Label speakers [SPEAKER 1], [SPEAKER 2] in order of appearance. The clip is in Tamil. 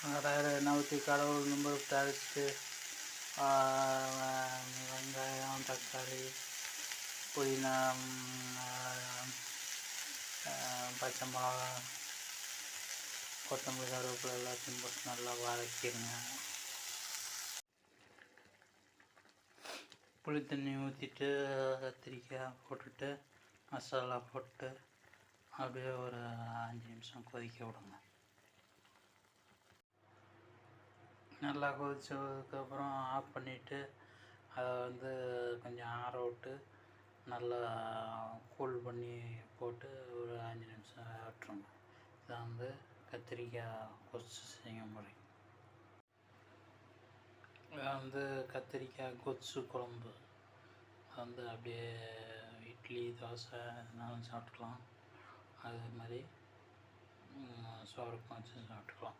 [SPEAKER 1] எண்ணெய் ஊற்றி கடவுள் நம்பர் தரிச்சிட்டு வெங்காயம் தக்காளி புதினா பச்சை மிளகா கொத்தமல்லி கருவேப்பிலை எல்லாத்தையும் போட்டு நல்லா வதக்கிடுங்க. புளி தண்ணி ஊற்றிட்டு கத்திரிக்காய் போட்டுட்டு மசாலா போட்டு அப்படியே ஒரு 5 நிமிஷம் கொதிக்க விடுங்க. நல்லா கொதிச்சதுக்கப்புறம் ஆஃப் பண்ணிவிட்டு அதை கொஞ்சம் ஆற விட்டு நல்லா கூல் பண்ணி போட்டு ஒரு 5 நிமிஷம் விட்டுருங்க. இதான் கத்திரிக்காய் கொத்து செய்முறை. கத்திரிக்காய் கொத்து குழம்பு அப்படியே இட்லி தோசை எதுனாலும் சாப்பிட்டுக்கலாம். அதே மாதிரி சோறுக்கும் வச்சு சாப்பிட்டுக்கலாம்.